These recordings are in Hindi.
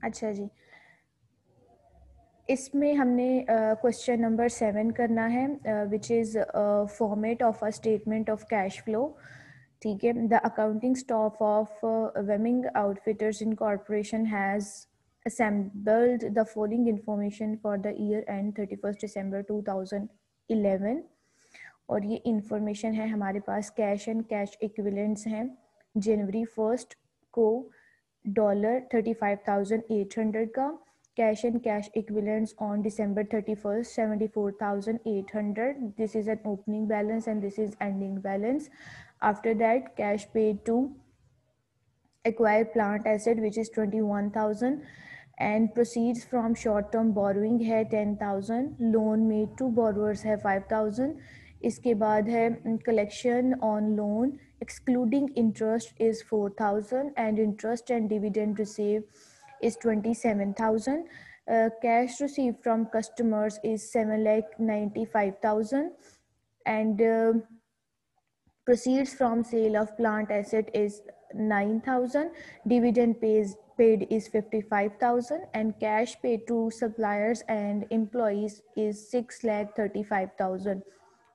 अच्छा जी, इसमें हमने क्वेश्चन नंबर 7 करना है, which is format of a statement of cash flow. ठीक है, the accounting staff of Wemming outfitters incorporation has assembled the following information for the year end 31st December 2011। और ये इंफॉर्मेशन है हमारे पास, कैश एंड कैश इक्विवेलेंट्स हैं। जनवरी 1 को $35,800 का, cash and cash equivalents on December 31st 74,800। This is an opening balance and this is ending balance. After that cash paid to acquire plant asset which is 21,000 and proceeds from short term borrowing है 10,000, loan made to borrowers है 5,000। इसके बाद है collection on loan excluding interest is 4,000 and interest and dividend received is 27,000। Cash received from customers is 7,95,000 and proceeds from sale of plant asset is 9,000, dividend paid is 55,000 and cash paid to suppliers and employees is 6,35,000,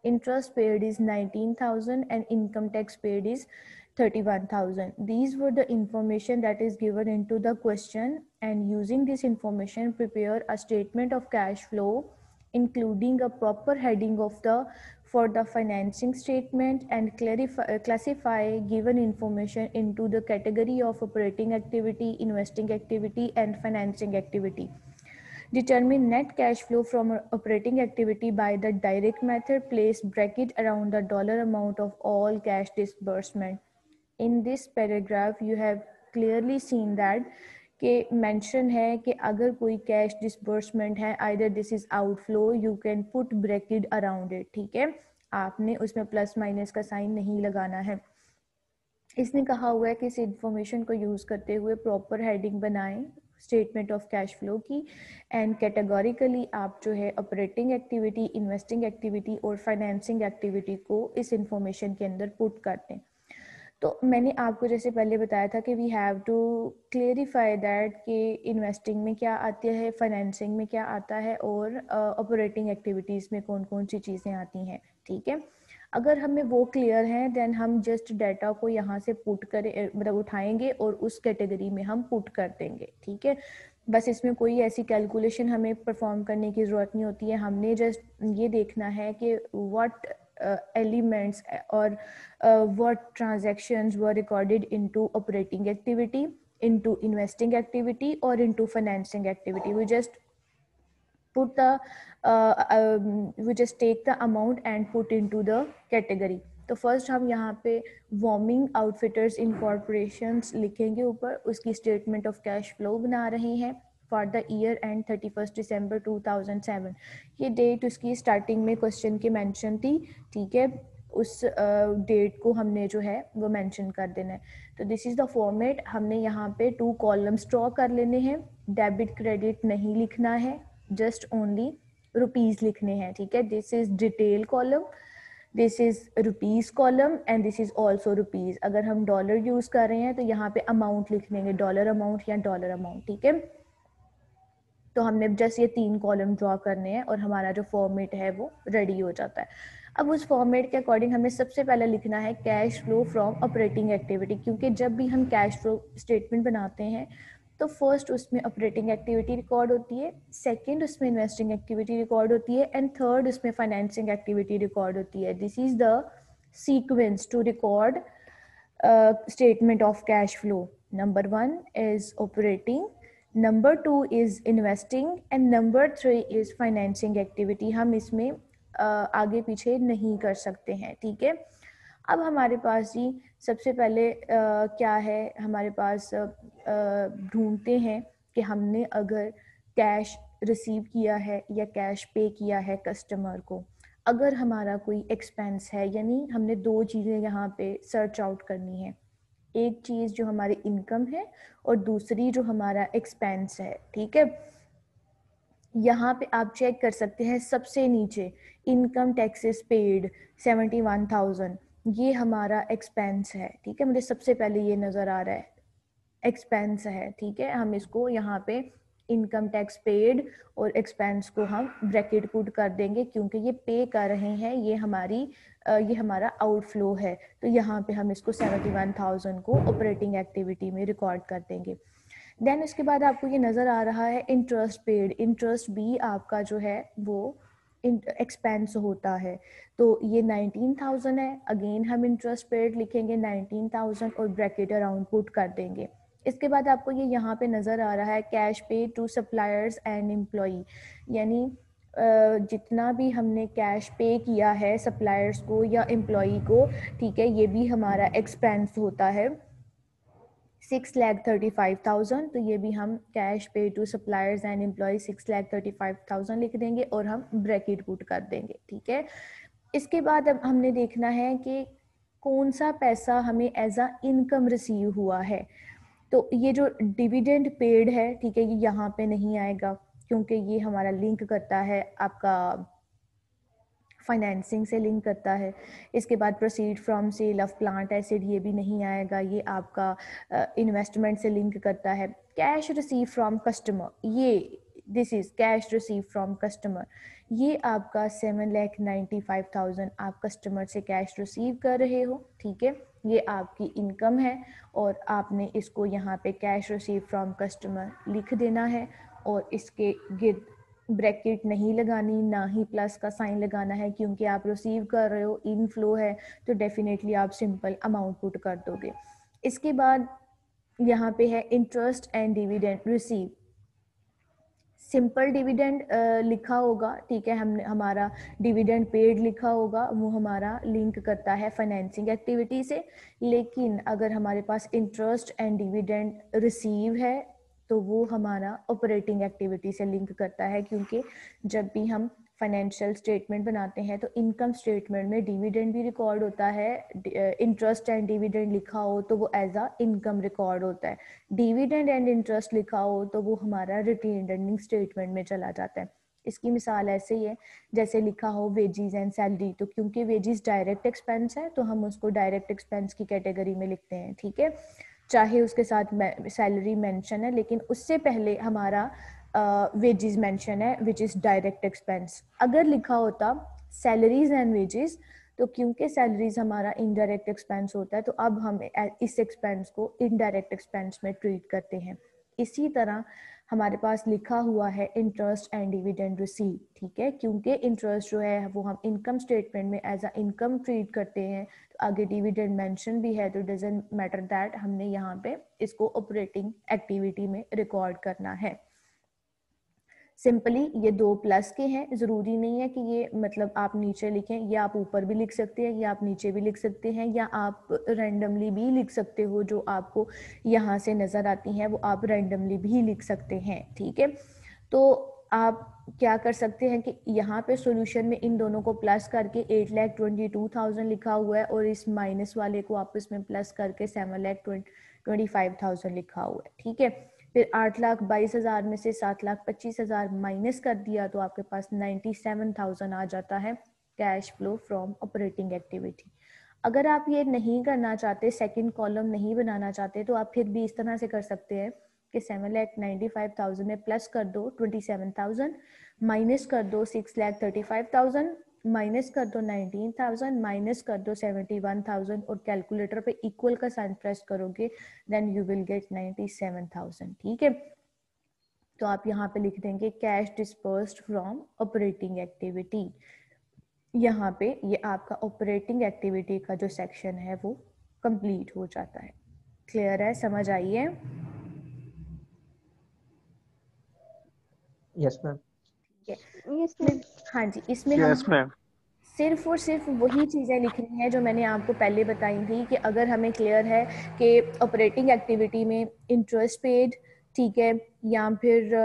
interest paid is 19,000 and income tax paid is 31,000. These were the information that is given into the question, and using this information prepare a statement of cash flow including a proper heading of the for the financing statement and classify given information into the category of operating activity, investing activity and financing activity. Determine net cash flow from operating activity by the direct method. Place bracket around the dollar amount of all cash disbursement. In this paragraph you have clearly seen that कि मेंशन है कि अगर कोई कैश डिसबर्समेंट है, either this is outflow, you can put bracket around it. ठीक है, आपने उसमें प्लस माइनस का साइन नहीं लगाना है। इसने कहा हुआ है कि इस इंफॉर्मेशन को यूज़ करते हुए प्रॉपर हेडिंग बनाएं स्टेटमेंट ऑफ कैश फ्लो की, एंड कैटेगोरिकली आप जो है ऑपरेटिंग एक्टिविटी, इन्वेस्टिंग एक्टिविटी और फाइनेंसिंग एक्टिविटी को इस इंफॉर्मेशन के अंदर पुट कर दें। तो मैंने आपको जैसे पहले बताया था कि we have to clarify that कि इन्वेस्टिंग में क्या आता है, फाइनेंसिंग में क्या आता है और ऑपरेटिंग एक्टिविटीज़ में कौन कौन सी चीज़ें आती हैं। ठीक है, अगर हमें वो क्लियर है देन हम जस्ट डाटा को यहाँ से पुट करें, मतलब उठाएंगे और उस कैटेगरी में हम पुट कर देंगे। ठीक है, बस इसमें कोई ऐसी कैलकुलेशन हमें परफॉर्म करने की ज़रूरत नहीं होती है। हमने जस्ट ये देखना है कि what elements or what transactions were recorded into operating activity, into investing activity or into financing activity. We just put the we just take the amount and put into the category. तो फर्स्ट हम यहाँ पे वॉर्मिंग आउटफिटर्स इनकॉर्पोरेशंस लिखेंगे ऊपर, उसकी स्टेटमेंट ऑफ कैश फ्लो बना रहे हैं फॉर द ईयर एंड 31 दिसंबर 2007। ये डेट उसकी स्टार्टिंग में क्वेश्चन की मेंशन थी। ठीक है, उस डेट को हमने जो है वो मेंशन कर देना है। तो दिस इज़ द फॉर्मेट। हमने यहाँ पे 2 कॉलम्स ड्रॉ कर लेने हैं। डेबिट क्रेडिट नहीं लिखना है, जस्ट ओनली रुपीज़ लिखने हैं। ठीक है, this is detail column, this is rupees column and this is also rupees. अगर हम डॉलर यूज़ कर रहे हैं तो यहाँ पे अमाउंट लिख लेंगे, डॉलर अमाउंट या डॉलर अमाउंट। ठीक है, तो हमने जस्ट ये 3 कॉलम ड्रॉ करने हैं और हमारा जो फॉर्मेट है वो रेडी हो जाता है। अब उस फॉर्मेट के अकॉर्डिंग हमें सबसे पहले लिखना है cash flow from operating activity, क्योंकि जब भी हम कैश फ्लो स्टेटमेंट बनाते हैं तो फर्स्ट उसमें ऑपरेटिंग एक्टिविटी रिकॉर्ड होती है, सेकंड उसमें इन्वेस्टिंग एक्टिविटी रिकॉर्ड होती है एंड थर्ड उसमें फाइनेंसिंग एक्टिविटी रिकॉर्ड होती है। This is the sequence to record statement of cash flow. Number 1 is operating, number 2 is investing and number 3 is financing activity. हम इसमें आगे पीछे नहीं कर सकते हैं। ठीक है, अब हमारे पास जी सबसे पहले क्या है, हमारे पास ढूंढते हैं कि हमने अगर कैश रिसीव किया है या कैश पे किया है कस्टमर को। अगर हमारा कोई एक्सपेंस है, यानी हमने 2 चीज़ें यहाँ पे सर्च आउट करनी है, एक चीज़ जो हमारी इनकम है और दूसरी जो हमारा एक्सपेंस है। ठीक है, यहाँ पे आप चेक कर सकते हैं सबसे नीचे इनकम टैक्सेस पेड 71,000, ये हमारा एक्सपेंस है। ठीक है, मुझे सबसे पहले ये नज़र आ रहा है एक्सपेंस है, ठीक है। हम इसको यहाँ पे इनकम टैक्स पेड और एक्सपेंस को हम ब्रैकेट पुट कर देंगे, क्योंकि ये पे कर रहे हैं, ये हमारा आउटफ्लो है, तो यहाँ पे हम इसको 71,000 को ऑपरेटिंग एक्टिविटी में रिकॉर्ड कर देंगे। देन उसके बाद आपको ये नज़र आ रहा है इंटरेस्ट पेड। इंटरेस्ट भी आपका जो है वो एक्सपेंस होता है, तो ये 19,000 है। अगेन हम इंटरेस्ट पेड लिखेंगे 19,000 और ब्रैकेट अराउंड पुट कर देंगे। इसके बाद आपको ये यहाँ पे नज़र आ रहा है कैश पे टू सप्लायर्स एंड एम्प्लॉई, यानी जितना भी हमने कैश पे किया है सप्लायर्स को या एम्प्लॉई को, ठीक है, ये भी हमारा एक्सपेंस होता है 6,35,000। तो ये भी हम कैश पे टू सप्लायर्स एंड एम्प्लॉय 6,35,000 लिख देंगे और हम ब्रैकेट पुट कर देंगे, ठीक है। इसके बाद अब हमने देखना है कि कौन सा पैसा हमें एज अ इनकम रिसीव हुआ है। तो ये जो डिविडेंड पेड है, ठीक है, ये यहाँ पे नहीं आएगा, क्योंकि ये हमारा लिंक करता है आपका फाइनेंसिंग से लिंक करता है। इसके बाद proceed from sale of plant asset, ये भी नहीं आएगा, ये आपका इन्वेस्टमेंट से लिंक करता है। कैश रिसीव फ्रॉम कस्टमर, ये this is cash receive from customer, ये आपका 7,95,000 आप कस्टमर से कैश रिसीव कर रहे हो, ठीक है, ये आपकी इनकम है और आपने इसको यहाँ पे कैश रिसीव फ्रॉम कस्टमर लिख देना है और इसके गिर्द ब्रैकेट नहीं लगानी, ना ही प्लस का साइन लगाना है, क्योंकि आप रिसीव कर रहे हो, इनफ्लो है, तो डेफिनेटली आप सिंपल अमाउंट पुट कर दोगे। इसके बाद यहाँ पे है interest and dividend receive. Simple dividend लिखा होगा, ठीक है, हमने हमारा डिविडेंड पेड लिखा होगा, वो हमारा लिंक करता है फाइनेंसिंग एक्टिविटी से। लेकिन अगर हमारे पास इंटरेस्ट एंड डिविडेंड रिसीव है तो वो हमारा ऑपरेटिंग एक्टिविटी से लिंक करता है, क्योंकि जब भी हम फाइनेंशियल स्टेटमेंट बनाते हैं तो इनकम स्टेटमेंट में डिविडेंड भी रिकॉर्ड होता है, इंटरेस्ट एंड डिविडेंड लिखा हो तो वो एज अ इनकम रिकॉर्ड होता है, डिविडेंड एंड इंटरेस्ट लिखा हो तो वो हमारा रिटेन्ड अर्निंग स्टेटमेंट में चला जाता है। इसकी मिसाल ऐसे ही है, जैसे लिखा हो वेजीज एंड सैलरी, तो क्योंकि वेजीज डायरेक्ट एक्सपेंस है तो हम उसको डायरेक्ट एक्सपेंस की कैटेगरी में लिखते हैं, ठीक है, चाहे उसके साथ सैलरी मेंशन है, लेकिन उससे पहले हमारा वेजेस मेंशन है विच इज़ डायरेक्ट एक्सपेंस। अगर लिखा होता सैलरीज एंड वेजेस, तो क्योंकि सैलरीज हमारा इनडायरेक्ट एक्सपेंस होता है तो अब हम इस एक्सपेंस को इनडायरेक्ट एक्सपेंस में ट्रीट करते हैं। इसी तरह हमारे पास लिखा हुआ है इंटरेस्ट एंड डिविडेंड रिसीव, ठीक है, क्योंकि इंटरेस्ट जो है वो हम इनकम स्टेटमेंट में एज अ इनकम ट्रीट करते हैं, तो आगे डिविडेंड मेंशन भी है, तो डजंट मैटर दैट हमने यहाँ पे इसको ऑपरेटिंग एक्टिविटी में रिकॉर्ड करना है। सिंपली ये दो प्लस के हैं, जरूरी नहीं है कि ये मतलब आप नीचे लिखें, या आप ऊपर भी लिख सकते हैं, या आप नीचे भी लिख सकते हैं, या आप रैंडमली भी लिख सकते हो, जो आपको यहाँ से नजर आती हैं वो आप रैंडमली भी लिख सकते हैं, ठीक है। तो आप क्या कर सकते हैं कि यहाँ पे सॉल्यूशन में इन दोनों को प्लस करके 8,22,000 लिखा हुआ है और इस माइनस वाले को आप इसमें प्लस करके 7,25,000 लिखा हुआ है, ठीक है। फिर 8,22,000 में से 7,25,000 माइनस कर दिया तो आपके पास 97,000 आ जाता है cash flow from operating activity. अगर आप ये नहीं करना चाहते, सेकंड कॉलम नहीं बनाना चाहते, तो आप फिर भी इस तरह से कर सकते हैं कि 7,95,000 में प्लस कर दो 27,000, माइनस कर दो 6,35,000, माइनस कर दो 19,000, माइनस कर दो 71,000 और कैलकुलेटर पे इक्वल का साइन प्रेस करोगे, देन यू विल गेट 97,000, ठीक है। तो आप यहाँ पे लिख देंगे cash dispersed from operating activity. यहाँ पे ये आपका ऑपरेटिंग एक्टिविटी का जो सेक्शन है वो कंप्लीट हो जाता है। क्लियर है, समझ आई है? Yes ma'am. Yes ma'am. हाँ जी, इसमें यस हम मैम। सिर्फ और सिर्फ वही चीज़ें लिखनी है जो मैंने आपको पहले बताई थी, कि अगर हमें क्लियर है कि ऑपरेटिंग एक्टिविटी में इंटरेस्ट पेड, ठीक है, या फिर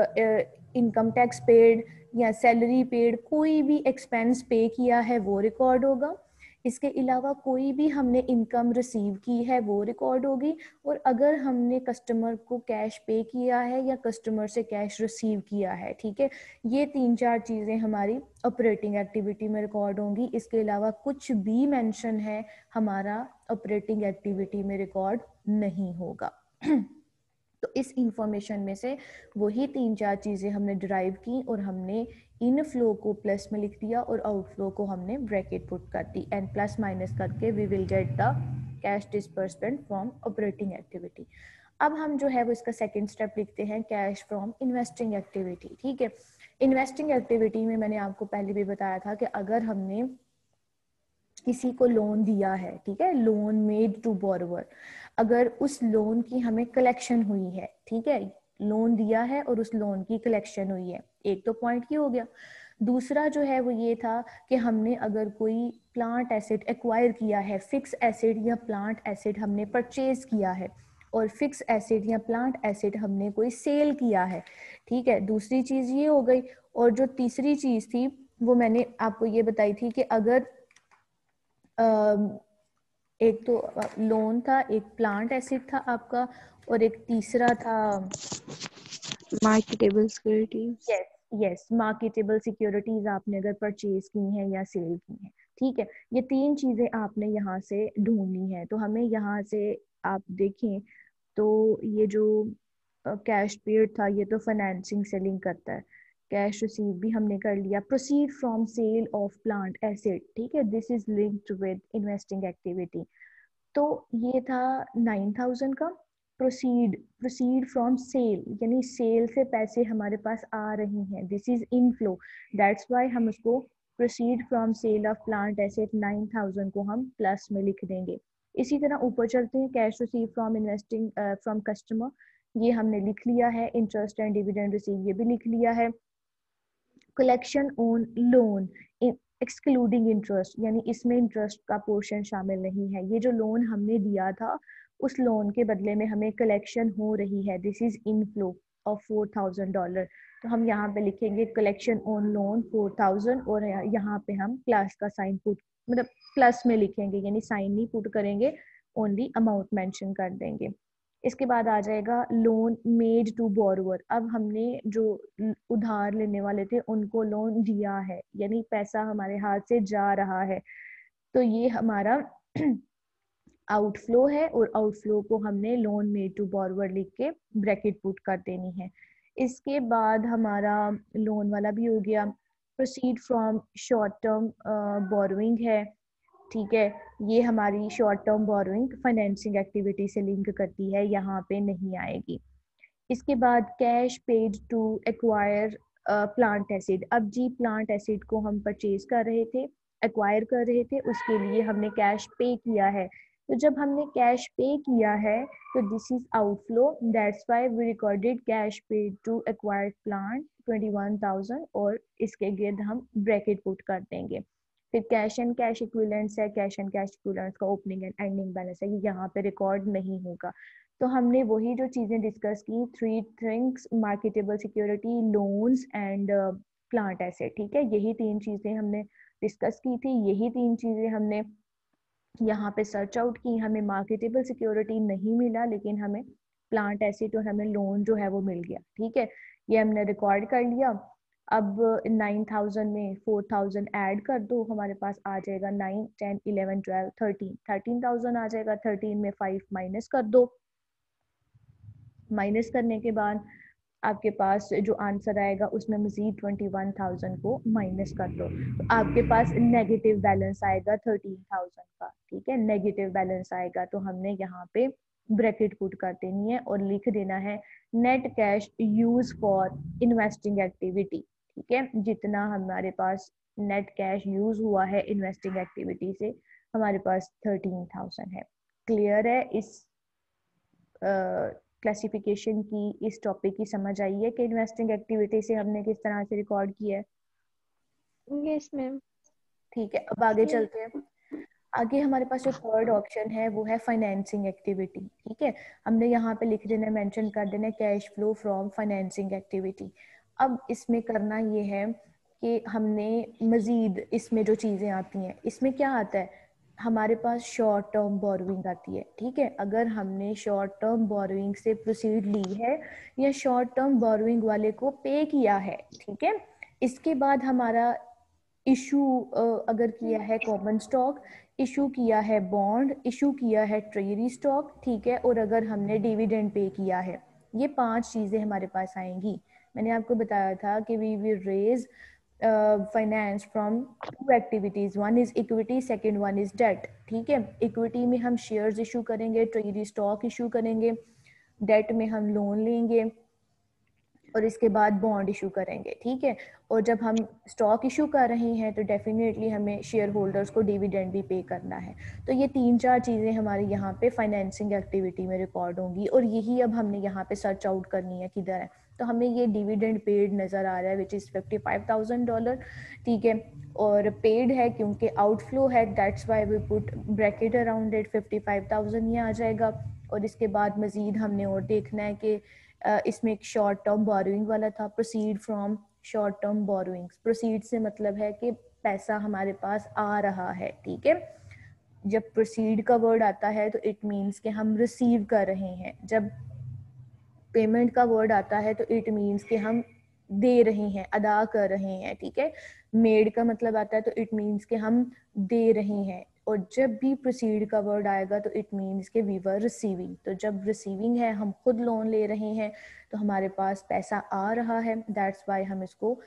इनकम टैक्स पेड या सैलरी पेड, कोई भी एक्सपेंस पे किया है वो रिकॉर्ड होगा। इसके अलावा कोई भी हमने इनकम रिसीव की है वो रिकॉर्ड होगी, और अगर हमने कस्टमर को कैश पे किया है या कस्टमर से कैश रिसीव किया है, ठीक है, ये 3-4 चीज़ें हमारी ऑपरेटिंग एक्टिविटी में रिकॉर्ड होंगी। इसके अलावा कुछ भी मेंशन है हमारा ऑपरेटिंग एक्टिविटी में रिकॉर्ड नहीं होगा। तो इस इंफॉर्मेशन में से वही 3-4 चीज़ें हमने डिराइव की और हमने इन फ्लो को प्लस में लिख दिया और आउटफ्लो को हमने ब्रैकेट पुट कर दी एंड प्लस माइनस करके we will get the cash disbursement from operating activity. अब हम जो है वो इसका सेकंड स्टेप लिखते हैं, कैश फ्रॉम इन्वेस्टिंग एक्टिविटी। ठीक है, इन्वेस्टिंग एक्टिविटी में मैंने आपको पहले भी बताया था कि अगर हमने किसी को लोन दिया है, ठीक है, लोन मेड टू बोरोवर, अगर उस लोन की हमें कलेक्शन हुई है, ठीक है, लोन दिया है और उस लोन की कलेक्शन हुई है, एक तो पॉइंट ये हो गया। दूसरा जो है वो ये था कि हमने अगर कोई प्लांट एसेट एक्वायर किया है, फिक्स एसेट या प्लांट एसेट हमने परचेज किया है और फिक्स एसेट या प्लांट एसेट हमने कोई सेल किया है, ठीक है, दूसरी चीज ये हो गई। और जो तीसरी चीज थी वो मैंने आपको ये बताई थी कि अगर एक तो लोन था, एक प्लांट एसेट था आपका, और एक तीसरा था marketable securities. Yes yes, marketable securities आपने अगर परचेज की हैं या सेल की हैं। ठीक है, ये 3 चीजें आपने यहाँ से ढूंढनी है। तो हमें यहाँ से आप देखें तो ये जो कैश पेड था ये तो फाइनेंसिंग से लिंक करता है। कैश रिसीव भी हमने कर लिया, proceed from sale of plant asset, ठीक है, this is linked with investing activity. तो ये था 9,000 का। प्रोसीड, प्रोसीड फ्रॉम सेल, यानी सेल से पैसे हमारे पास आ रहे हैं, this is inflow, that's why हम उसको proceed from sale of plant asset 9,000 को हम प्लस में लिख देंगे। इसी तरह ऊपर चलते हैं, cash receive from investing from customer, ये हमने लिख लिया है। इंटरेस्ट एंड डिविडेंड रिसीव ये भी लिख लिया है। Collection on loan excluding interest, यानी इसमें इंटरेस्ट का पोर्शन शामिल नहीं है। ये जो लोन हमने दिया था उस लोन के बदले में हमें कलेक्शन हो रही है, दिस इज इनफ्लो ऑफ $4,000। तो हम यहाँ पे लिखेंगे कलेक्शन ऑन लोन 4,000 और यहाँ पे हम प्लस का साइन पुट, मतलब प्लस में लिखेंगे, यानी साइन नहीं पुट करेंगे, ओनली अमाउंट मेंशन कर देंगे। इसके बाद आ जाएगा लोन मेड टू बोरोवर। अब हमने जो उधार लेने वाले थे उनको लोन दिया है, यानी पैसा हमारे हाथ से जा रहा है, तो ये हमारा आउटफ्लो है और आउटफ्लो को हमने लोन मेड टू बोरोवर लिख के ब्रैकेट पुट कर देनी है। इसके बाद हमारा लोन वाला भी हो गया। Proceed from short term borrowing है, ठीक है, ये हमारी short term borrowing financing activity से लिंक करती है, यहाँ पे नहीं आएगी। इसके बाद cash paid to acquire plant asset. अब जी प्लांट एसिड को हम परचेज कर रहे थे, एक्वायर कर रहे थे, उसके लिए हमने कैश पे किया है। तो जब हमने कैश पे किया है तो this is outflow, that's why we recorded cash paid to acquired plant 21,000 और इसके गिर्द हम ब्रैकेट पुट कर देंगे। फिर कैश एंड कैश इक्विवेलेंट्स है, कैश एंड कैश इक्विवेलेंट्स का ओपनिंग एंड एंडिंग बैलेंस है, ये यहाँ पे रिकॉर्ड नहीं होगा। तो हमने वही जो चीजें डिस्कस की, 3 things, marketable security, loans and plant asset, ठीक है, यही 3 चीजें हमने डिस्कस की थी, यही 3 चीजें हमने यहाँ पे सर्च आउट की। हमें मार्केटेबल सिक्योरिटी नहीं मिला लेकिन हमें प्लांट एसेट और हमें लोन जो है वो मिल गया, ठीक है, ये हमने रिकॉर्ड कर लिया। अब 9,000 में 4,000 ऐड कर दो, हमारे पास आ जाएगा 9, 10, 11, 12, 13, 13,000 आ जाएगा। 13 में 5 माइनस कर दो, माइनस करने के बाद आपके पास जो आंसर आएगा उसमें मजीद 21,000 को माइनस कर दो, तो आपके पास नेगेटिव बैलेंस आएगा 13,000 का, ठीक है, नेगेटिव बैलेंस आएगा। तो हमने यहाँ पे ब्रैकेट पुट कर देनी है और लिख देना है net cash use for investing activity, ठीक है, जितना हमारे पास नेट कैश यूज हुआ है इन्वेस्टिंग एक्टिविटी से हमारे पास 13,000 है। क्लियर है? इस क्लासिफिकेशन की, इस टॉपिक की समझ आई है कि इन्वेस्टिंग एक्टिविटी से हमने किस तरह से रिकॉर्ड किया है? Yes ma'am. ठीक है, अब आगे चलते हैं। आगे हमारे पास जो थर्ड ऑप्शन है वो है फाइनेंसिंग एक्टिविटी, ठीक है, हमने यहाँ पे लिख देना, मेंशन कर देना cash flow from financing activity. अब इसमें करना ये है कि हमने मजीद इसमें जो चीज़ें आती हैं, इसमें क्या आता है, हमारे पास शॉर्ट टर्म बोरोइंग आती है, ठीक है, अगर हमने शॉर्ट टर्म बोरोइंग से प्रोसीड ली है या शॉर्ट टर्म बोरोइंग वाले को पे किया है, ठीक है, इसके बाद हमारा इशू अगर किया है कॉमन स्टॉक, इशू किया है बॉन्ड, इशू किया है ट्रेजरी स्टॉक, ठीक है, और अगर हमने डिविडेंड पे किया है, ये 5 चीज़ें हमारे पास आएंगी। मैंने आपको बताया था कि we will raise finance from 2 activities, one is equity, second one is debt. ठीक है, इक्विटी में हम शेयर्स इशू करेंगे, ट्रेजरी स्टॉक इशू करेंगे, डेट में हम लोन लेंगे और इसके बाद बॉन्ड इशू करेंगे। ठीक है, और जब हम स्टॉक इशू कर रहे हैं तो डेफिनेटली हमें शेयर होल्डर्स को डिविडेंड भी पे करना है। तो ये 3-4 चीज़ें हमारी यहाँ पे फाइनेंसिंग एक्टिविटी में रिकॉर्ड होंगी और यही अब हमने यहाँ पे सर्च आउट करनी है किधर है। तो हमें ये डिविडेंड पेड नज़र आ रहा है विच इज़ $55,000। ठीक है, और पेड है क्योंकि आउटफ्लो है, that's why we put bracket around it, 55,000 ये आ जाएगा। और इसके बाद मज़ीद हमने और देखना है कि इसमें एक शॉर्ट टर्म बोरोइंग वाला था, proceed from short term borrowings. Proceed से मतलब है कि पैसा हमारे पास आ रहा है। ठीक है, जब प्रोसीड का वर्ड आता है तो इट मीन्स कि हम रिसीव कर रहे हैं। जब पेमेंट का वर्ड आता है तो इट मीन्स कि हम दे रहे हैं, अदा कर रहे हैं। ठीक है, मेड का मतलब आता है तो इट मीन्स कि हम दे रहे हैं। और जब भी प्रोसीड का वर्ड आएगा तो इट मीन्स कि वी वर रिसीविंग। तो जब रिसीविंग है, हम खुद लोन ले रहे हैं तो हमारे पास पैसा आ रहा है, दैट्स वाई हम इसको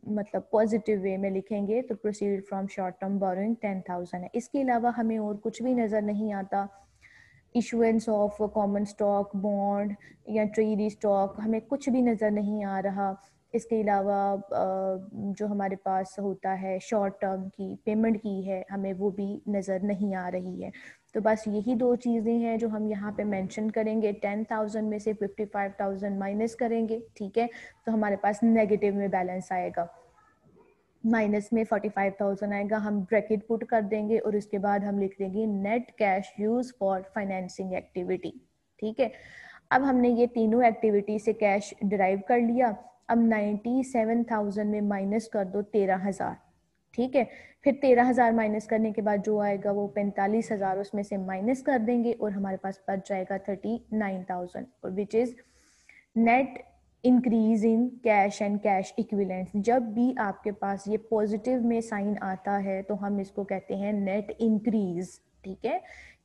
मतलब पॉजिटिव वे में लिखेंगे। तो proceed from short term borrowing 10,000 है। इसके अलावा हमें और कुछ भी नज़र नहीं आता। Issuance of common stock, bond या ट्रेजरी स्टॉक, हमें कुछ भी नज़र नहीं आ रहा। इसके अलावा जो हमारे पास होता है शॉर्ट टर्म की पेमेंट की है, हमें वो भी नज़र नहीं आ रही है। तो बस यही 2 चीज़ें हैं जो हम यहाँ पे मेंशन करेंगे। 10,000 में से 55,000 माइनस करेंगे। ठीक है, तो हमारे पास नेगेटिव में बैलेंस आएगा, माइनस में 45,000 आएगा। हम ब्रैकेट पुट कर देंगे और उसके बाद हम लिख देंगे net cash use for financing activity. ठीक है, अब हमने ये तीनों एक्टिविटी से कैश डिराइव कर लिया। अब 97,000 में माइनस कर दो 13,000। ठीक है, फिर 13,000 माइनस करने के बाद जो आएगा वो 45,000 उसमें से माइनस कर देंगे और हमारे पास बच जाएगा 39,000, और विच is net increase in cash and cash equivalents. जब भी आपके पास ये पॉजिटिव में साइन आता है तो हम इसको कहते हैं नेट इंक्रीज। ठीक है,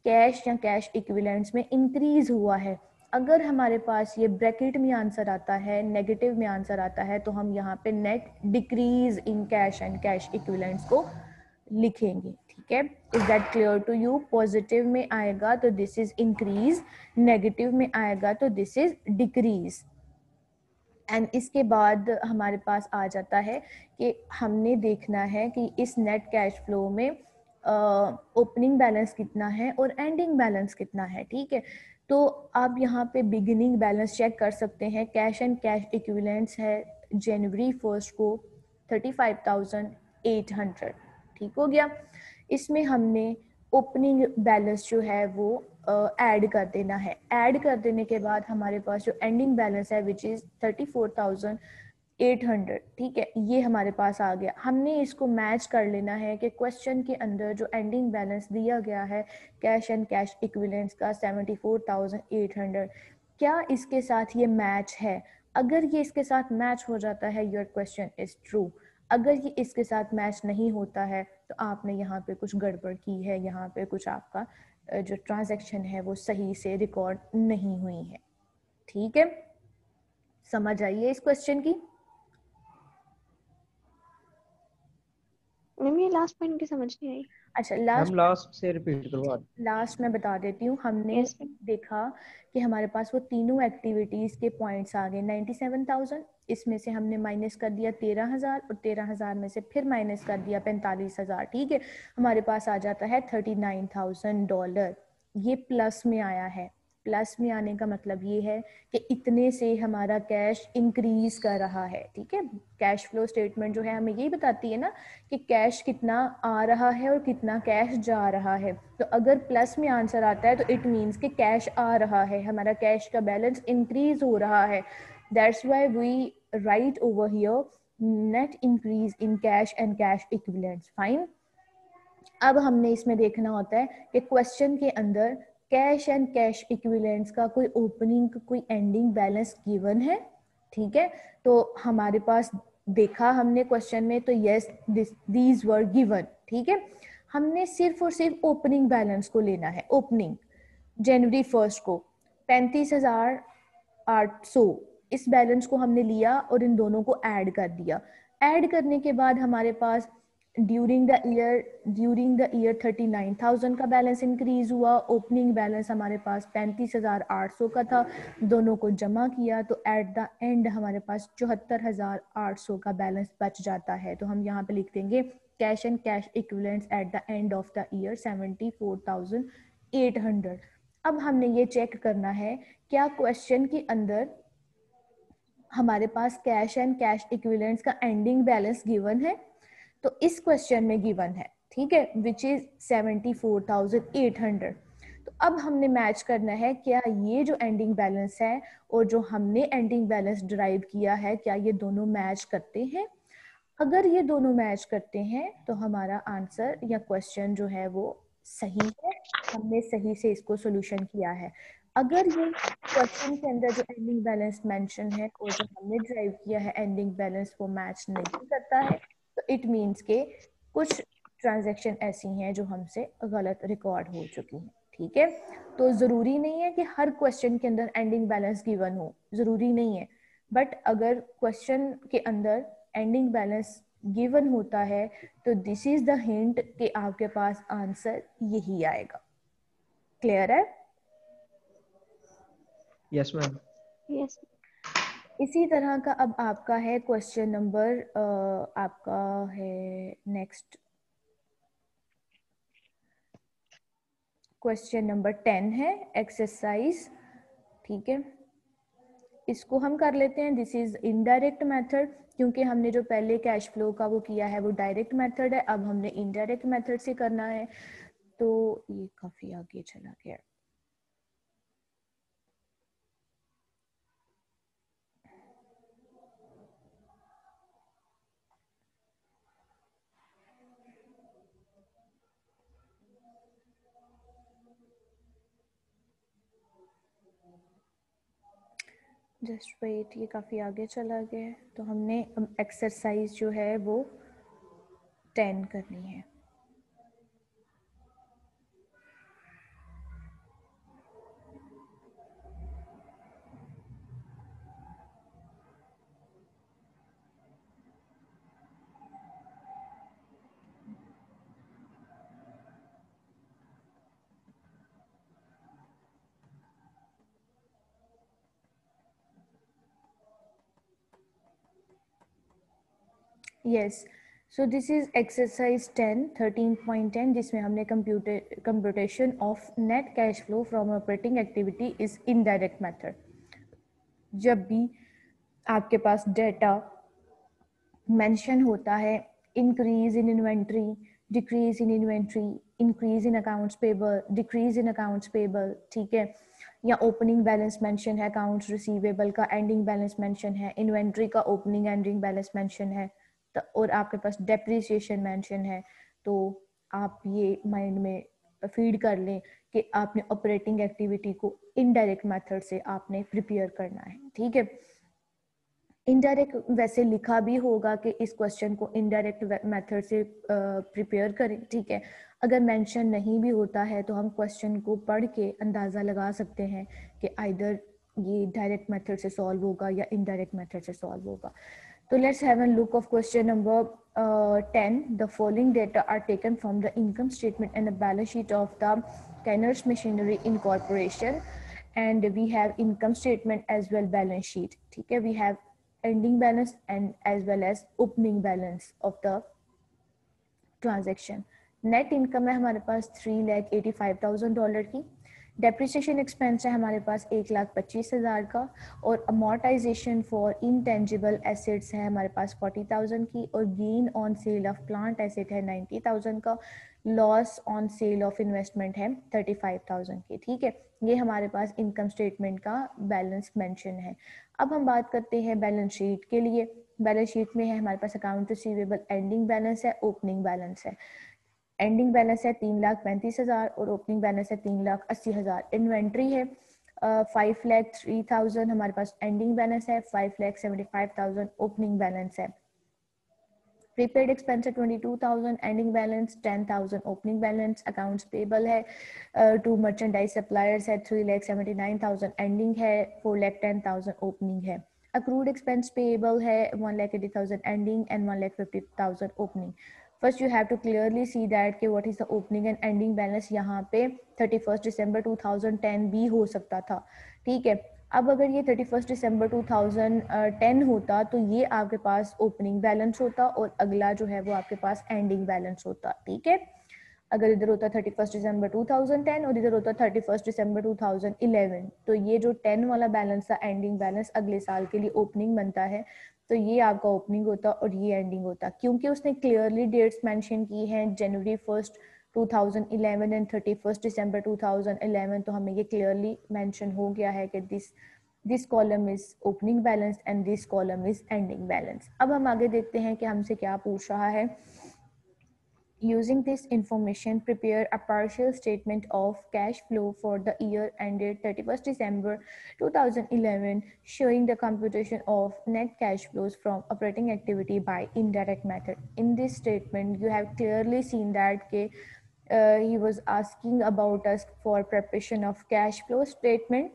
कैश या कैश इक्विवेलेंट्स में इंक्रीज हुआ है। अगर हमारे पास ये ब्रैकेट में आंसर आता है, नेगेटिव में आंसर आता है, तो हम यहाँ पे net decrease in cash and cash equivalents को लिखेंगे। ठीक है, is that clear to you? Positive में आएगा तो दिस इज इंक्रीज, नेगेटिव में आएगा तो दिस इज डिक्रीज। एंड इसके बाद हमारे पास आ जाता है कि हमने देखना है कि इस नेट कैश फ्लो में ओपनिंग बैलेंस कितना है और एंडिंग बैलेंस कितना है। ठीक है, तो आप यहाँ पे बिगिनिंग बैलेंस चेक कर सकते हैं। कैश एंड कैश इक्विवेलेंट्स है जनवरी 1 को 35,800। ठीक हो गया, इसमें हमने ओपनिंग बैलेंस जो है वो ऐड कर देना है। ऐड कर देने के बाद हमारे पास जो एंडिंग बैलेंस है विच इज 34,800। ठीक है, ये हमारे पास आ गया। हमने इसको मैच कर लेना है कि क्वेश्चन के अंदर जो एंडिंग बैलेंस दिया गया है कैश एंड कैश इक्विवेलेंट्स का 74,800, क्या इसके साथ ये मैच है। अगर ये इसके साथ मैच हो जाता है योर क्वेश्चन इज ट्रू। अगर ये इसके साथ मैच नहीं होता है तो आपने यहाँ पे कुछ गड़बड़ की है, यहाँ पे कुछ आपका जो ट्रांजैक्शन है वो सही से रिकॉर्ड नहीं हुई है। ठीक है, समझ आइए इस क्वेश्चन की? मैम ये लास्ट पॉइंट की समझ नहीं आई। अच्छा, मैम लास्ट से रिपीट करवा। लास्ट में बता देती हूँ। हमने यस मैम। देखा कि हमारे पास वो तीनों एक्टिविटीज के पॉइंट्स आ गए 97,000, इसमें से हमने माइनस कर दिया 13,000 और 13,000 में से फिर माइनस कर दिया 45,000। ठीक है, हमारे पास आ जाता है $39,000। ये प्लस में आया है। प्लस में आने का मतलब ये है कि इतने से हमारा कैश इंक्रीज कर रहा है। ठीक है, कैश फ्लो स्टेटमेंट जो है हमें यही बताती है ना कि कैश कितना आ रहा है और कितना कैश जा रहा है। तो अगर प्लस में आंसर आता है तो इट मीन्स कि कैश आ रहा है, हमारा कैश का बैलेंस इंक्रीज हो रहा है। That's why we write over here net increase in cash and cash equivalents. Fine, अब हमने इसमें देखना होता है कि क्वेश्चन के अंदर कैश एंड कैश इक्विवेलेंट्स का कोई ओपनिंग कोई एंडिंग बैलेंस गिवन है। ठीक है, तो हमारे पास देखा हमने क्वेश्चन में तो यस दीज वर गिवन। ठीक है, हमने सिर्फ और सिर्फ ओपनिंग बैलेंस को लेना है। ओपनिंग जनवरी 1 को 35,000 800, इस बैलेंस को हमने लिया और इन दोनों को ऐड कर दिया। ऐड करने के बाद हमारे पास ड्यूरिंग द ईयर 39,000 का बैलेंस इंक्रीज हुआ। ओपनिंग बैलेंस हमारे पास 35,800 का था। दोनों को जमा किया तो एट द एंड हमारे पास 74,800 का बैलेंस बच जाता है। तो हम यहाँ पे लिख देंगे cash and cash equivalents at the end of the year 74,800। अब हमने ये चेक करना है क्या क्वेश्चन के अंदर हमारे पास कैश एंड कैश इक्विवेलेंट्स का एंडिंग बैलेंस गिवन है। तो इस क्वेश्चन में गिवन है, ठीक है, विच इज 74,800। तो अब हमने मैच करना है क्या ये जो एंडिंग बैलेंस है और जो हमने एंडिंग बैलेंस डिराइव किया है क्या ये दोनों मैच करते हैं। अगर ये दोनों मैच करते हैं तो हमारा आंसर या क्वेश्चन जो है वो सही है, हमने सही से इसको सोल्यूशन किया है। अगर ये क्वेश्चन के अंदर जो एंडिंग बैलेंस मेंशन है और जो हमने ड्राइव किया है एंडिंग बैलेंस वो मैच नहीं करता है, तो इट मीन्स के कुछ ट्रांजैक्शन ऐसी हैं जो हमसे गलत रिकॉर्ड हो चुकी हैं, ठीक है। तो जरूरी नहीं है कि हर क्वेश्चन के अंदर एंडिंग बैलेंस गिवन हो, जरूरी नहीं है, बट अगर क्वेश्चन के अंदर एंडिंग बैलेंस गिवन होता है तो दिस इज द हिंट कि आपके पास आंसर यही आएगा। क्लियर है? Yes ma'am. Yes. इसी तरह का अब आपका है क्वेश्चन नंबर आपका है नेक्स्ट क्वेश्चन नंबर 10 है एक्सरसाइज, ठीक है। इसको हम कर लेते हैं। दिस इज इनडायरेक्ट मेथड, क्योंकि हमने जो पहले कैश फ्लो का वो किया है वो डायरेक्ट मेथड है, अब हमने इनडायरेक्ट मेथड से करना है। तो ये काफी आगे चला गया। जस्ट वेट, ये काफी आगे चला गया है। तो हमने एक्सरसाइज जो है वो 10 करनी है। Yes, so this is exercise 13.10 जिसमें हमने computation of net cash flow from operating activity is indirect method. जब भी आपके पास डेटा मेंशन होता है increase in inventory, decrease in inventory, increase in accounts payable, decrease in accounts payable, ठीक है, या ओपनिंग बैलेंस मेंशन है, अकाउंट्स रिसीवेबल का एंडिंग बैलेंस मेंशन है, इन्वेंट्री का ओपनिंग एंडिंग बैलेंस मेंशन है, तो और आपके पास डेप्रिसिएशन मेंशन है, तो आप ये माइंड में फीड कर लें कि आपने ऑपरेटिंग एक्टिविटी को इनडायरेक्ट मेथड से आपने प्रिपेयर करना है, ठीक है। इनडायरेक्ट वैसे लिखा भी होगा कि इस क्वेश्चन को इनडायरेक्ट मेथड से प्रिपेयर करें, ठीक है। अगर मेंशन नहीं भी होता है तो हम क्वेश्चन को पढ़ के अंदाज़ा लगा सकते हैं कि आइदर ये डायरेक्ट मेथड से सॉल्व होगा या इनडायरेक्ट मेथड से सॉल्व होगा। तो let's have a look of question number 10. The following data are taken from the income statement and the balance sheet of the Kainos Machinery Incorporation, and we have income statement as well balance sheet, ठीक है। We have ending balance and as well as opening balance of the transaction. Net income है हमारे पास $3,85,000 की। डेप्रिसिएशन एक्सपेंस है हमारे पास 1,25,000 का, और अमोर्टाइजेशन फॉर इनटेंजिबल एसेट्स है हमारे पास 40,000 की, और gain on sale of plant asset है 90,000 का, loss on sale of investment है 35,000 की, ठीक है। ये हमारे पास इनकम स्टेटमेंट का बैलेंस मेंशन है। अब हम बात करते हैं बैलेंस शीट के लिए। बैलेंस शीट में है हमारे पास अकाउंट रिसीवेबल एंडिंग बैलेंस है, ओपनिंग बैलेंस है। एंडिंग बैलेंस है 3,35,000 और ओपनिंग बैलेंस है 3,80,000। इन्वेंट्री है 5,03,000 हमारे पास एंडिंग बैलेंस है, 5,75,000 ओपनिंग बैलेंस है। प्रीपेड एक्सपेंस है 22,000, ending balance 10,000, opening balance accounts payable है टू मर्चेंडाइज सप्लायर्स है 3,79,000, एंडिंग है 4,10,000, ओपनिंग है। अक्रूड एक्सपेंस पेबल है 1,80,000 ending and 1,50,000 opening. First you have to clearly see that कि what is the opening and ending balance. यहाँ पे 31 दिसंबर 2010 भी हो सकता था, ठीक है। अब अगर ये 31 दिसंबर 2010 होता तो ये आपके पास ओपनिंग बैलेंस होता और अगला जो है वो आपके पास एंडिंग बैलेंस होता, ठीक है। अगर इधर होता 31 दिसंबर 2010 और इधर होता 31 दिसंबर 2011, तो ये जो 10 वाला बैलेंस था एंडिंग बैलेंस अगले साल के लिए ओपनिंग बनता है, तो ये आपका ओपनिंग होता और ये एंडिंग होता। क्योंकि उसने क्लियरली डेट्स मेंशन की हैं जनवरी 1 2011 एंड 31 दिसंबर 2011, तो हमें ये क्लियरली मेंशन हो गया है कि this column is opening balance and this column is ending balance. अब हम आगे देखते हैं कि हमसे क्या पूछ रहा है। Using this information, prepare a partial statement of cash flow for the year ended 31st December 2011, showing the computation of net cash flows from operating activity by indirect method. In this statement, you have clearly seen that he was asking about us for preparation of cash flow statement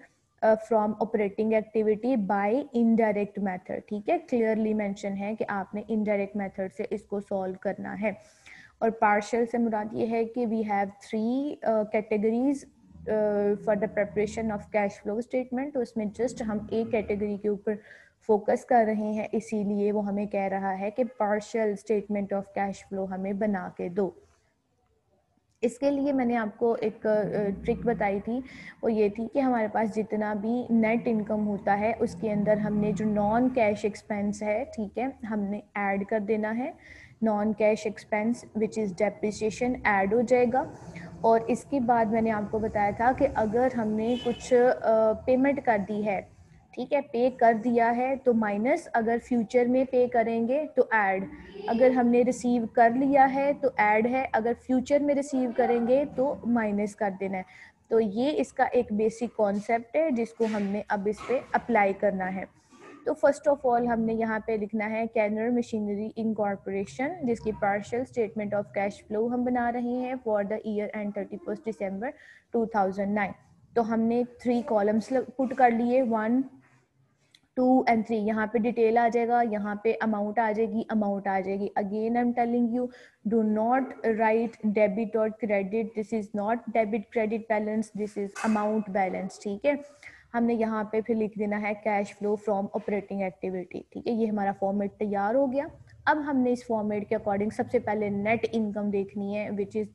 from operating activity by indirect method, ठीक है। clearly mention है कि आपने indirect method से इसको solve करना है। और पार्शियल से मुराद ये है कि we have 3 categories for the preparation of cash flow statement. तो इसमें जस्ट हम एक कैटेगरी के ऊपर फोकस कर रहे हैं, इसीलिए वो हमें कह रहा है कि partial statement of cash flow हमें बना के दो। इसके लिए मैंने आपको एक ट्रिक बताई थी, वो ये थी कि हमारे पास जितना भी नेट इनकम होता है उसके अंदर हमने जो नॉन कैश एक्सपेंस है, ठीक है, हमने ऐड कर देना है। Non cash expense which is depreciation add हो जाएगा। और इसके बाद मैंने आपको बताया था कि अगर हमने कुछ पेमेंट कर दी है, ठीक है, पे कर दिया है, तो माइनस अगर फ्यूचर में पे करेंगे तो ऐड। अगर हमने रिसीव कर लिया है तो ऐड है, अगर फ्यूचर में रिसीव करेंगे तो माइनस कर देना है। तो ये इसका एक बेसिक कॉन्सेप्ट है जिसको हमने अब इस पे अप्लाई करना है। तो फर्स्ट ऑफ ऑल हमने यहाँ पे लिखना है कैनर मशीनरी इनकॉर्पोरेशन, जिसकी partial statement of cash flow हम बना रहे हैं फॉर द ईयर एंड 31 दिसंबर 2009। तो हमने 3 कॉलम्स पुट कर लिए, 1, 2 and 3। यहाँ पे डिटेल आ जाएगा, यहाँ पे अमाउंट आ जाएगी, अमाउंट आ जाएगी। Again I am telling you, do not write debit और credit, this is not debit credit balance, this is amount balance, ठीक है। हमने यहाँ पे फिर लिख देना है cash flow from operating activity, ठीक है। ये हमारा फॉर्मेट तैयार हो गया। अब हमने इस फॉर्मेट के अकॉर्डिंग सबसे पहले नेट इनकम देखनी है, which is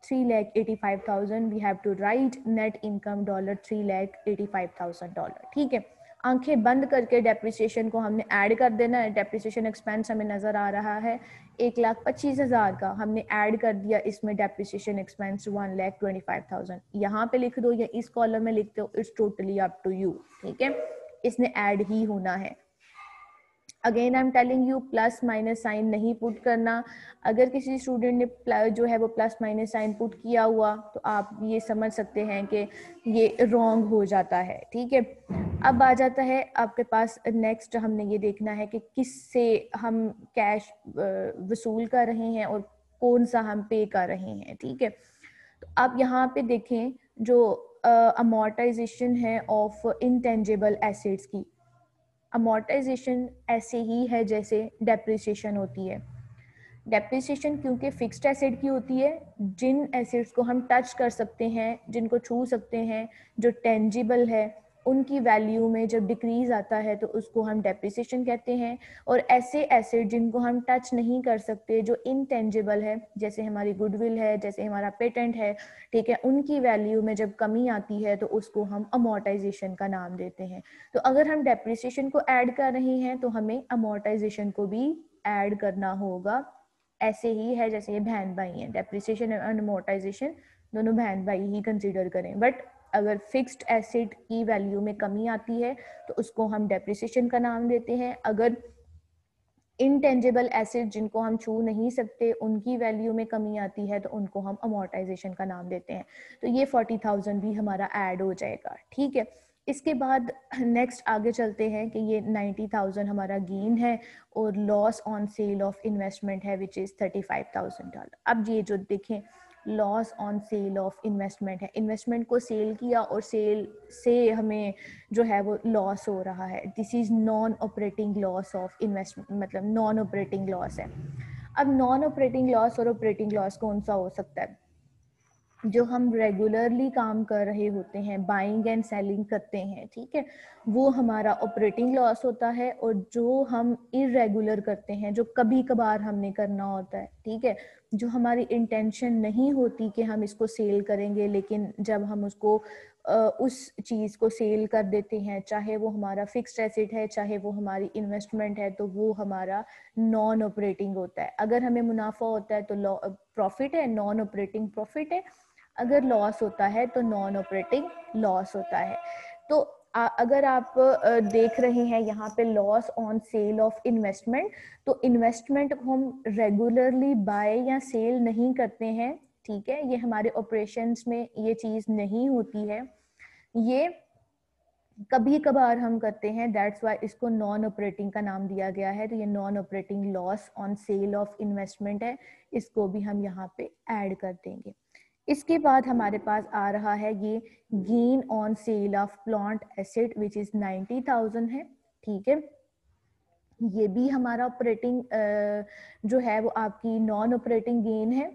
$3,85,000। We have to write net income $3,85,000, ठीक है। आंखें बंद करके डेप्रिसिएशन को हमने ऐड कर देना है। डेप्रिसिएशन एक्सपेंस हमें नजर आ रहा है 1,25,000 का, हमने ऐड कर दिया इसमें डेप्रिसिएशन एक्सपेंस 1,25,000। यहाँ पे लिख दो या इस कॉलम में लिख दो, it's totally up to you, ठीक है। इसने ऐड ही होना है। Again I am telling you, plus minus sign नहीं पुट करना। अगर किसी स्टूडेंट ने जो है वो प्लस माइनस साइन पुट किया हुआ तो आप ये समझ सकते हैं कि ये रॉन्ग हो जाता है, ठीक है। अब आ जाता है आपके पास नेक्स्ट, हमने ये देखना है कि किससे हम कैश वसूल कर रहे हैं और कौन सा हम पे कर रहे हैं, ठीक है। तो आप यहाँ पे देखें जो अमोर्टाइजेशन है ऑफ इंटेंजिबल एसेट्स की। अमोर्टाइजेशन ऐसे ही है जैसे डेप्रिसिएशन होती है। डेप्रिसिएशन क्योंकि फिक्स्ड एसेट की होती है, जिन एसेट्स को हम टच कर सकते हैं, जिनको छू सकते हैं, जो टेंजिबल है, उनकी वैल्यू में जब डिक्रीज आता है तो उसको हम डेप्रिसिएशन कहते हैं। और ऐसे एसेट जिनको हम टच नहीं कर सकते, जो इनटेंजिबल है, जैसे हमारी गुडविल है, जैसे हमारा पेटेंट है, ठीक है, उनकी वैल्यू में जब कमी आती है तो उसको हम अमोर्टाइजेशन का नाम देते हैं। तो अगर हम डेप्रिसिएशन को ऐड कर रहे हैं तो हमें अमोर्टाइजेशन को भी ऐड करना होगा। ऐसे ही है जैसे ये बहन भाई हैं, डेप्रिसिएशन एंड अमोर्टाइजेशन दोनों बहन भाई ही कंसीडर करें। बट अगर फिक्स्ड एसेट की वैल्यू में कमी आती है तो उसको हम डेप्रिसिएशन का नाम देते हैं। अगर इनटेंजिबल एसेट जिनको हम छू नहीं सकते, उनकी वैल्यू में कमी आती है तो उनको हम अमोर्टाइजेशन का नाम देते हैं। तो ये 40,000 भी हमारा ऐड हो जाएगा, ठीक है। इसके बाद नेक्स्ट आगे चलते हैं कि ये 90,000 हमारा गेन है और loss on sale of investment है विच इज़ $35,000। अब ये जो देखें loss on sale of investment है, इन्वेस्टमेंट को सेल किया और सेल से हमें जो है वो लॉस हो रहा है, this is non operating loss of investment, मतलब नॉन ऑपरेटिंग लॉस है। अब नॉन ऑपरेटिंग लॉस और ऑपरेटिंग लॉस कौन सा हो सकता है? जो हम रेगुलरली काम कर रहे होते हैं, बाइंग एंड सेलिंग करते हैं, ठीक है, वो हमारा ऑपरेटिंग लॉस होता है। और जो हम इरेगुलर करते हैं, जो कभी कभार हमने करना होता है, ठीक है, जो हमारी इंटेंशन नहीं होती कि हम इसको सेल करेंगे, लेकिन जब हम उसको उस चीज़ को सेल कर देते हैं, चाहे वो हमारा फिक्स्ड एसेट है, चाहे वो हमारी इन्वेस्टमेंट है, तो वो हमारा नॉन ऑपरेटिंग होता है। अगर हमें मुनाफा होता है तो प्रॉफिट है, नॉन ऑपरेटिंग प्रॉफिट है। अगर लॉस होता है तो नॉन ऑपरेटिंग लॉस होता है। तो अगर आप देख रहे हैं यहाँ पे loss on sale of investment, तो इन्वेस्टमेंट को हम रेगुलरली बाय या सेल नहीं करते हैं, ठीक है, ये हमारे ऑपरेशंस में ये चीज नहीं होती है, ये कभी कभार हम करते हैं, दैट्स वाई इसको नॉन ऑपरेटिंग का नाम दिया गया है। तो ये non operating loss on sale of investment है, इसको भी हम यहाँ पे ऐड कर देंगे। इसके बाद हमारे पास आ रहा है ये gain on sale of plant asset which is 90,000 है, ठीक है, ये भी हमारा ऑपरेटिंग जो है वो आपकी नॉन ऑपरेटिंग गेन है।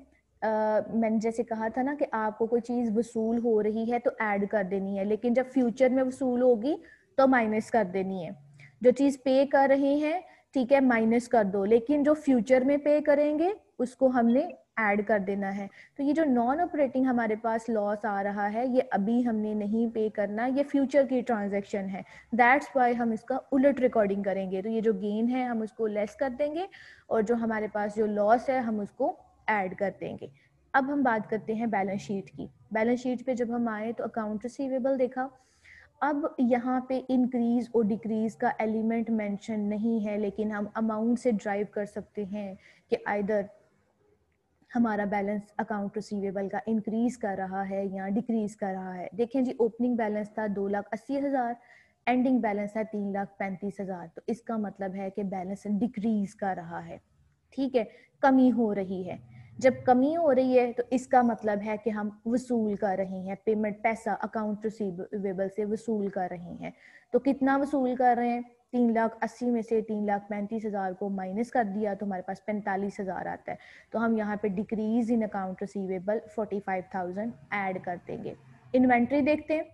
मैंने जैसे कहा था ना कि आपको कोई चीज़ वसूल हो रही है तो ऐड कर देनी है, लेकिन जब फ्यूचर में वसूल होगी तो माइनस कर देनी है। जो चीज़ पे कर रहे हैं, ठीक है, माइनस कर दो, लेकिन जो फ्यूचर में पे करेंगे उसको हमने ऐड कर देना है। तो ये जो नॉन ऑपरेटिंग हमारे पास लॉस आ रहा है, ये अभी हमने नहीं पे करना, ये फ्यूचर की ट्रांजैक्शन है, दैट्स वाई हम इसका उलट रिकॉर्डिंग करेंगे। तो ये जो गेन है हम उसको लेस कर देंगे और जो हमारे पास जो लॉस है हम उसको ऐड कर देंगे। अब हम बात करते हैं बैलेंस शीट की। बैलेंस शीट पे जब हम आए तो अकाउंट रिसीवेबल देखा। अब यहाँ पे इंक्रीज और डिक्रीज का एलिमेंट मेंशन नहीं है, लेकिन हम अमाउंट से ड्राइव कर सकते हैं कि आइदर हमारा बैलेंस अकाउंट रिसीवेबल का इंक्रीज कर रहा है या डिक्रीज कर रहा है। देखें जी, ओपनिंग बैलेंस था 2,80,000, एंडिंग बैलेंस है 3,35,000, तो इसका मतलब है कि बैलेंस डिक्रीज कर रहा है, ठीक है, कमी हो रही है। जब कमी हो रही है तो इसका मतलब है कि हम वसूल कर रहे हैं, पेमेंट पैसा अकाउंट रिसीवेबल से वसूल कर रहे हैं। तो कितना वसूल कर रहे हैं? 3,80,000 में से 3,35,000 को माइनस कर दिया तो हमारे पास 45,000 आता है। तो हम यहाँ पे decrease in account receivable 45,000 add कर देंगे। इन्वेंट्री देखते हैं।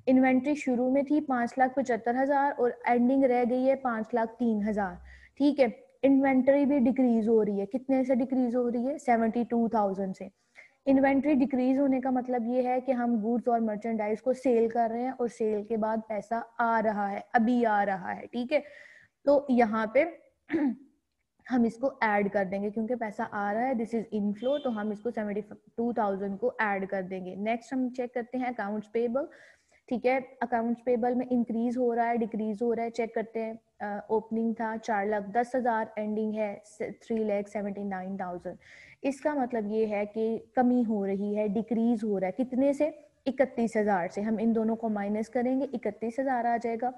इन्वेंट्री शुरू में थी 5,75,000 और एंडिंग रह गई है 5,03,000, ठीक है। इन्वेंट्री भी डिक्रीज हो रही है, कितने से डिक्रीज हो रही है? 72,000 से। इन्वेंट्री डिक्रीज होने का मतलब ये है कि हम गुड्स और मर्चेंडाइज को सेल कर रहे हैं और सेल के बाद पैसा आ रहा है, अभी आ रहा है, ठीक है। तो यहाँ पे हम इसको ऐड कर देंगे क्योंकि पैसा आ रहा है, दिस इज इनफ्लो, तो हम इसको 72,000 को ऐड कर देंगे। नेक्स्ट हम चेक करते हैं अकाउंट्स पेबल, ठीक है। अकाउंट्स पेबल में इंक्रीज हो रहा है, डिक्रीज हो रहा है, चेक करते हैं। ओपनिंग था 4,10,000, एंडिंग है 3,79,000। इसका मतलब ये है कि कमी हो रही है, डिक्रीज हो रहा है, कितने से? 31,000 से। हम इन दोनों को माइनस करेंगे, 31,000 आ जाएगा।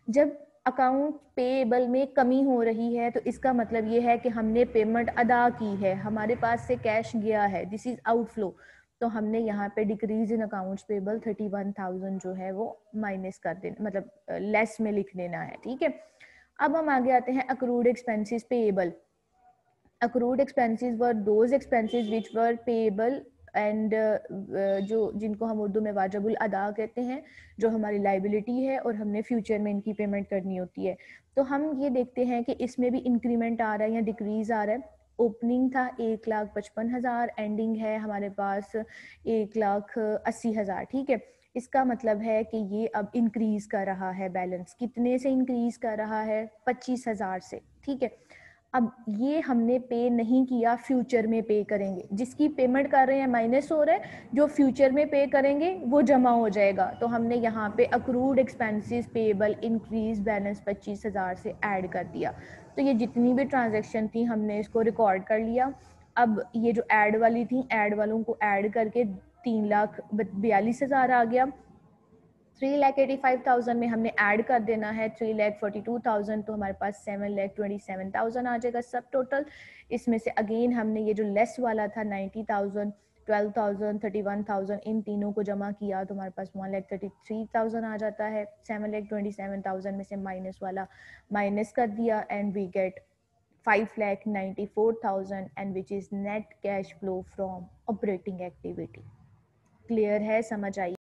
जब अकाउंट पेबल में कमी हो रही है तो इसका मतलब ये है कि हमने पेमेंट अदा की है, हमारे पास से कैश गया है, दिस इज आउटफ्लो। तो हमने यहाँ पे डिक्रीज इन अकाउंट्स पेबल 31,000 जो है वो माइनस कर देना, मतलब लेस में लिख देना है, ठीक है। अब हम आगे आते हैं accrued expenses payable. Accrued expenses were those expenses which were payable and जो जिनको हम उर्दू में वाजिबुल अदा कहते हैं, जो हमारी लाइबिलिटी है और हमने फ्यूचर में इनकी पेमेंट करनी होती है। तो हम ये देखते हैं कि इसमें भी इंक्रीमेंट आ रहा है या डिक्रीज आ रहा है। ओपनिंग था 1,55,000, एंडिंग है हमारे पास 1,80,000, ठीक है। इसका मतलब है कि ये अब इंक्रीज कर रहा है बैलेंस, कितने से इंक्रीज कर रहा है? 25,000 से, ठीक है। अब ये हमने पे नहीं किया, फ्यूचर में पे करेंगे, जिसकी पेमेंट कर रहे हैं माइनस हो रहा है, जो फ्यूचर में पे करेंगे वो जमा हो जाएगा। तो हमने यहाँ पे accrued expenses payable increase balance 25,000 से ऐड कर दिया। तो ये जितनी भी ट्रांजैक्शन थी हमने इसको रिकॉर्ड कर लिया। अब ये जो ऐड वाली थी, ऐड वालों को ऐड करके 3,42,000 आ गया। 3,85,000 में हमने ऐड कर देना है 3,42,000, तो हमारे पास 7,27,000 आ जाएगा सब टोटल। इसमें से अगेन हमने ये जो लेस वाला था 90,000, 12,000, 31,000, इन तीनों को जमा किया तो हमारे पास 1,33,000 आ जाता है। 7,27,000 में से माइनस वाला माइनस कर दिया and we get 5,94,000 and which is net cash flow from operating activity. Clear है, समझ आई?